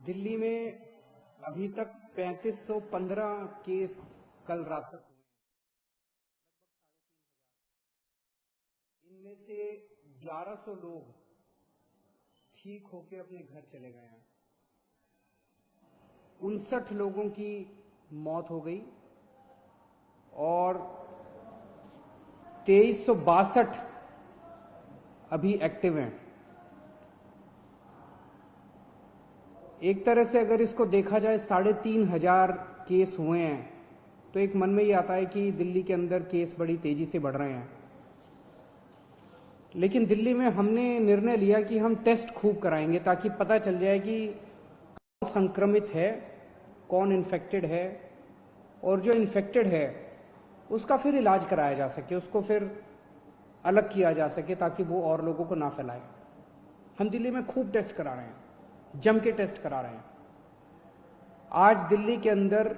दिल्ली में अभी तक 3515 केस कल रात तक हुए। इनमें से 1100 लोग ठीक होकर अपने घर चले गए हैं। 59 लोगों की मौत हो गई और 2362 अभी एक्टिव हैं। एक तरह से अगर इसको देखा जाए 3500 केस हुए हैं तो एक मन में ये आता है कि दिल्ली के अंदर केस बड़ी तेजी से बढ़ रहे हैं। लेकिन दिल्ली में हमने निर्णय लिया कि हम टेस्ट खूब कराएंगे ताकि पता चल जाए कि कौन संक्रमित है, कौन इन्फेक्टेड है, और जो इन्फेक्टेड है उसका फिर इलाज कराया जा सके, उसको फिर अलग किया जा सके ताकि वो और लोगों को ना फैलाए। हम दिल्ली में खूब टेस्ट करा रहे हैं, जम के टेस्ट करा रहे हैं। आज दिल्ली के अंदर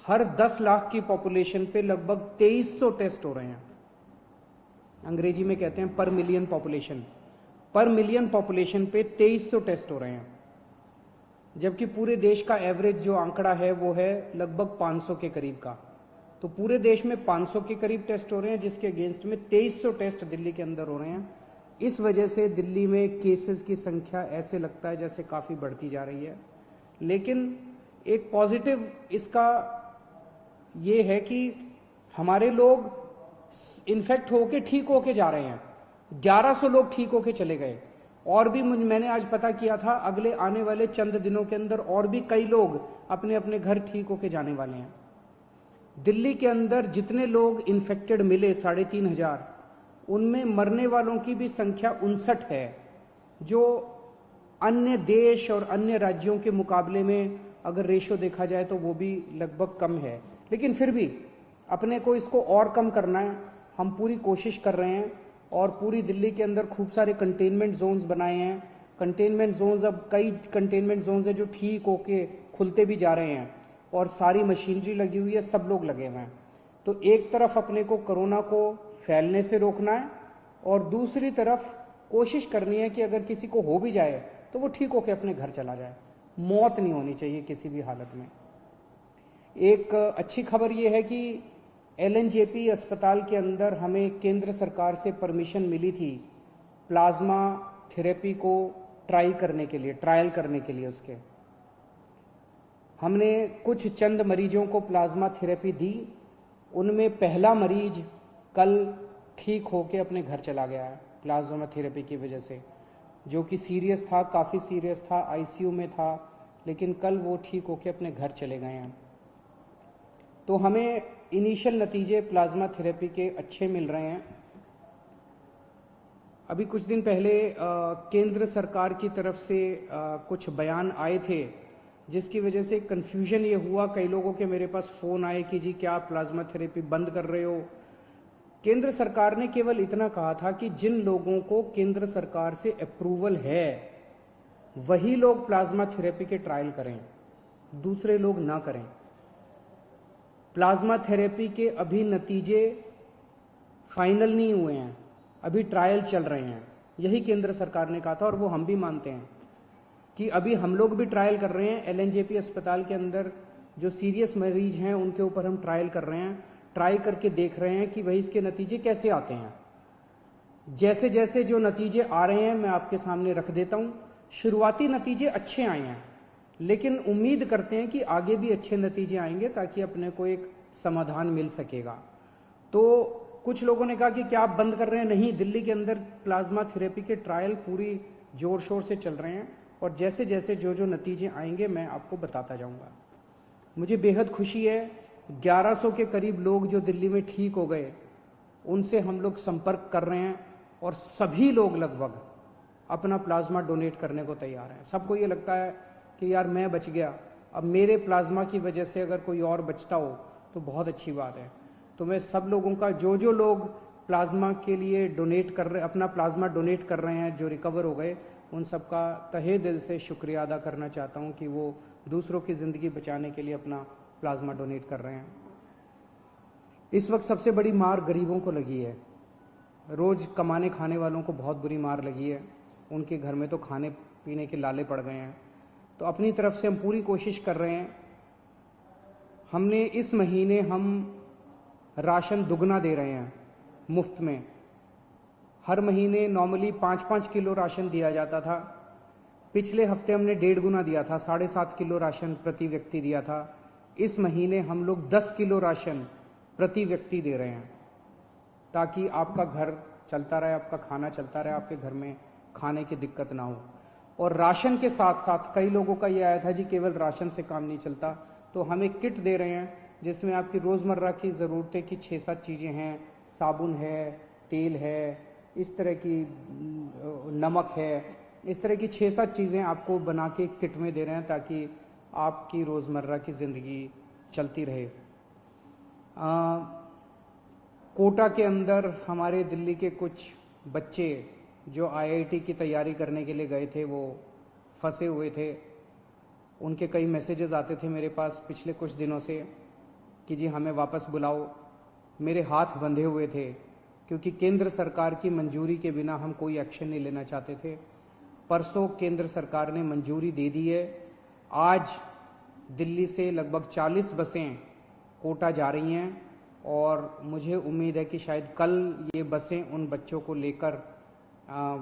हर 10 लाख की पॉपुलेशन पे लगभग 2300 टेस्ट हो रहे हैं। अंग्रेजी में कहते हैं पर मिलियन पॉपुलेशन। पर मिलियन पॉपुलेशन पे 2300 टेस्ट हो रहे हैं, जबकि पूरे देश का एवरेज जो आंकड़ा है वो है लगभग 500 के करीब का। तो पूरे देश में 500 के करीब टेस्ट हो रहे हैं, जिसके अगेंस्ट में 2300 टेस्ट दिल्ली के अंदर हो रहे हैं। इस वजह से दिल्ली में केसेस की संख्या ऐसे लगता है जैसे काफ़ी बढ़ती जा रही है। लेकिन एक पॉजिटिव इसका ये है कि हमारे लोग इन्फेक्ट होके ठीक होके जा रहे हैं। 1100 लोग ठीक होके चले गए, और भी मैंने आज पता किया था अगले आने वाले चंद दिनों के अंदर और भी कई लोग अपने अपने घर ठीक होके जाने वाले हैं। दिल्ली के अंदर जितने लोग इन्फेक्टेड मिले 3500, उनमें मरने वालों की भी संख्या 59 है, जो अन्य देश और अन्य राज्यों के मुकाबले में अगर रेशो देखा जाए तो वो भी लगभग कम है। लेकिन फिर भी अपने को इसको और कम करना है। हम पूरी कोशिश कर रहे हैं और पूरी दिल्ली के अंदर खूब सारे कंटेनमेंट जोन्स बनाए हैं। कंटेनमेंट जोन्स, अब कई कंटेनमेंट जोन्स हैं जो ठीक होके खुलते भी जा रहे हैं और सारी मशीनरी लगी हुई है, सब लोग लगे हुए हैं। तो एक तरफ अपने को कोरोना को फैलने से रोकना है और दूसरी तरफ कोशिश करनी है कि अगर किसी को हो भी जाए तो वो ठीक होके अपने घर चला जाए। मौत नहीं होनी चाहिए किसी भी हालत में। एक अच्छी खबर ये है कि एलएनजेपी अस्पताल के अंदर हमें केंद्र सरकार से परमिशन मिली थी प्लाज्मा थेरेपी को ट्रायल करने के लिए। उसके हमने कुछ चंद मरीजों को प्लाज्मा थेरेपी दी। उनमें पहला मरीज कल ठीक होके अपने घर चला गया है प्लाज्मा थेरेपी की वजह से, जो कि सीरियस था, काफ़ी सीरियस था, आईसीयू में था, लेकिन कल वो ठीक होके अपने घर चले गए हैं। तो हमें इनिशियल नतीजे प्लाज्मा थेरेपी के अच्छे मिल रहे हैं। अभी कुछ दिन पहले केंद्र सरकार की तरफ से कुछ बयान आए थे, जिसकी वजह से कन्फ्यूजन ये हुआ। कई लोगों के मेरे पास फ़ोन आए कि जी क्या आप प्लाज्मा थेरेपी बंद कर रहे हो। केंद्र सरकार ने केवल इतना कहा था कि जिन लोगों को केंद्र सरकार से अप्रूवल है वही लोग प्लाज्मा थेरेपी के ट्रायल करें, दूसरे लोग ना करें। प्लाज्मा थेरेपी के अभी नतीजे फाइनल नहीं हुए हैं, अभी ट्रायल चल रहे हैं, यही केंद्र सरकार ने कहा था और वो हम भी मानते हैं कि अभी हम लोग भी ट्रायल कर रहे हैं। एलएनजेपी अस्पताल के अंदर जो सीरियस मरीज हैं उनके ऊपर हम ट्रायल कर रहे हैं, ट्राई करके देख रहे हैं कि भाई इसके नतीजे कैसे आते हैं। जैसे जैसे जो नतीजे आ रहे हैं मैं आपके सामने रख देता हूँ। शुरुआती नतीजे अच्छे आए हैं, लेकिन उम्मीद करते हैं कि आगे भी अच्छे नतीजे आएंगे ताकि अपने को एक समाधान मिल सकेगा। तो कुछ लोगों ने कहा कि क्या आप बंद कर रहे हैं? नहीं, दिल्ली के अंदर प्लाज्मा थेरेपी के ट्रायल पूरी जोर शोर से चल रहे हैं और जैसे जैसे जो जो नतीजे आएंगे मैं आपको बताता जाऊंगा। मुझे बेहद खुशी है, 1100 के करीब लोग जो दिल्ली में ठीक हो गए उनसे हम लोग संपर्क कर रहे हैं और सभी लोग लगभग अपना प्लाज्मा डोनेट करने को तैयार हैं। सबको ये लगता है कि यार मैं बच गया, अब मेरे प्लाज्मा की वजह से अगर कोई और बचता हो तो बहुत अच्छी बात है। तो मैं सब लोगों का, जो जो लोग प्लाज्मा के लिए डोनेट कर रहे, अपना प्लाज्मा डोनेट कर रहे हैं, जो रिकवर हो गए, उन सब का तहे दिल से शुक्रिया अदा करना चाहता हूं कि वो दूसरों की ज़िंदगी बचाने के लिए अपना प्लाज्मा डोनेट कर रहे हैं। इस वक्त सबसे बड़ी मार गरीबों को लगी है। रोज़ कमाने खाने वालों को बहुत बुरी मार लगी है। उनके घर में तो खाने पीने के लाले पड़ गए हैं। तो अपनी तरफ से हम पूरी कोशिश कर रहे हैं। हमने इस महीने हम राशन दुगना दे रहे हैं मुफ्त में। हर महीने नॉर्मली 5-5 किलो राशन दिया जाता था। पिछले हफ्ते हमने 1.5 गुना दिया था, 7.5 किलो राशन प्रति व्यक्ति दिया था। इस महीने हम लोग 10 किलो राशन प्रति व्यक्ति दे रहे हैं, ताकि आपका घर चलता रहे, आपका खाना चलता रहे, आपके घर में खाने की दिक्कत ना हो। और राशन के साथ साथ कई लोगों का ये आया था जी केवल राशन से काम नहीं चलता, तो हम एक किट दे रहे हैं जिसमें आपकी रोज़मर्रा की ज़रूरतें की 6-7 चीज़ें हैं। साबुन है, तेल है, इस तरह की नमक है, इस तरह की 6-7 चीज़ें आपको बना के किट में दे रहे हैं ताकि आपकी रोज़मर्रा की ज़िंदगी चलती रहे। कोटा के अंदर हमारे दिल्ली के कुछ बच्चे जो IIT की तैयारी करने के लिए गए थे वो फंसे हुए थे। उनके कई मैसेजेस आते थे मेरे पास पिछले कुछ दिनों से कि जी हमें वापस बुलाओ। मेरे हाथ बंधे हुए थे क्योंकि केंद्र सरकार की मंजूरी के बिना हम कोई एक्शन नहीं लेना चाहते थे। परसों केंद्र सरकार ने मंजूरी दे दी है। आज दिल्ली से लगभग 40 बसें कोटा जा रही हैं और मुझे उम्मीद है कि शायद कल ये बसें उन बच्चों को लेकर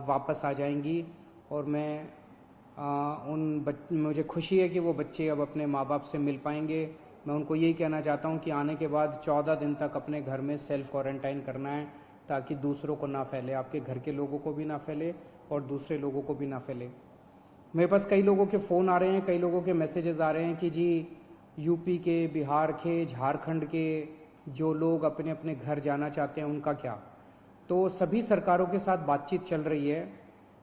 वापस आ जाएंगी। और मुझे खुशी है कि वो बच्चे अब अपने माँ बाप से मिल पाएंगे। मैं उनको यही कहना चाहता हूँ कि आने के बाद 14 दिन तक अपने घर में सेल्फ क्वारंटाइन करना है ताकि दूसरों को ना फैले, आपके घर के लोगों को भी ना फैले और दूसरे लोगों को भी ना फैले। मेरे पास कई लोगों के फ़ोन आ रहे हैं, कई लोगों के मैसेजेस आ रहे हैं कि जी यूपी के, बिहार के, झारखंड के जो लोग अपने अपने घर जाना चाहते हैं उनका क्या। तो सभी सरकारों के साथ बातचीत चल रही है।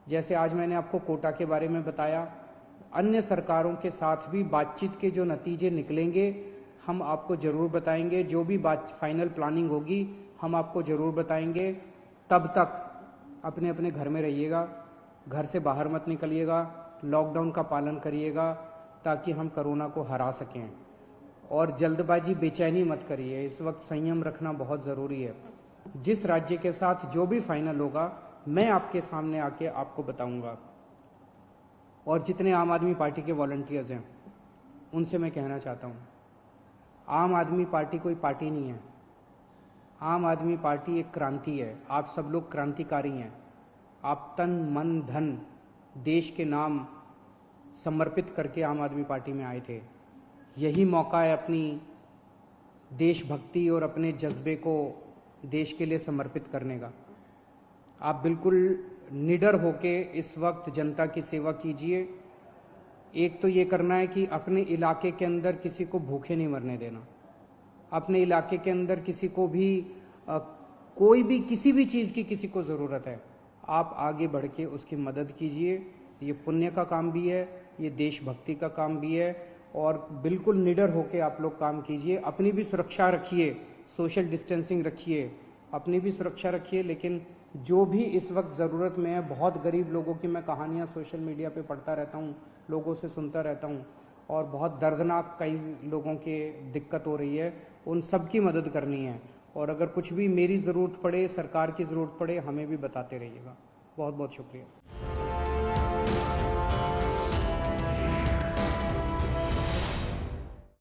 जैसे आज मैंने आपको कोटा के बारे में बताया, अन्य सरकारों के साथ भी बातचीत के जो नतीजे निकलेंगे हम आपको ज़रूर बताएंगे। जो भी फाइनल प्लानिंग होगी हम आपको ज़रूर बताएंगे। तब तक अपने अपने घर में रहिएगा, घर से बाहर मत निकलिएगा, लॉकडाउन का पालन करिएगा ताकि हम कोरोना को हरा सकें। और जल्दबाजी, बेचैनी मत करिए। इस वक्त संयम रखना बहुत ज़रूरी है। जिस राज्य के साथ जो भी फाइनल होगा मैं आपके सामने आके आपको बताऊंगा। और जितने आम आदमी पार्टी के वॉलंटियर्स हैं उनसे मैं कहना चाहता हूँ, आम आदमी पार्टी कोई पार्टी नहीं है। आम आदमी पार्टी एक क्रांति है। आप सब लोग क्रांतिकारी हैं। आप तन मन धन देश के नाम समर्पित करके आम आदमी पार्टी में आए थे। यही मौका है अपनी देशभक्ति और अपने जज्बे को देश के लिए समर्पित करने का। आप बिल्कुल निडर होके इस वक्त जनता की सेवा कीजिए। एक तो ये करना है कि अपने इलाके के अंदर किसी को भूखे नहीं मरने देना। अपने इलाके के अंदर किसी को भी कोई भी किसी भी चीज़ की किसी को ज़रूरत है, आप आगे बढ़ के उसकी मदद कीजिए। ये पुण्य का काम भी है, ये देशभक्ति का काम भी है। और बिल्कुल निडर होके आप लोग काम कीजिए। अपनी भी सुरक्षा रखिए, सोशल डिस्टेंसिंग रखिए, अपनी भी सुरक्षा रखिए। लेकिन जो भी इस वक्त ज़रूरत में है, बहुत गरीब लोगों की मैं कहानियाँ सोशल मीडिया पे पढ़ता रहता हूँ, लोगों से सुनता रहता हूँ और बहुत दर्दनाक कई लोगों के दिक्कत हो रही है। उन सब की मदद करनी है। और अगर कुछ भी मेरी ज़रूरत पड़े, सरकार की ज़रूरत पड़े, हमें भी बताते रहिएगा। बहुत बहुत शुक्रिया।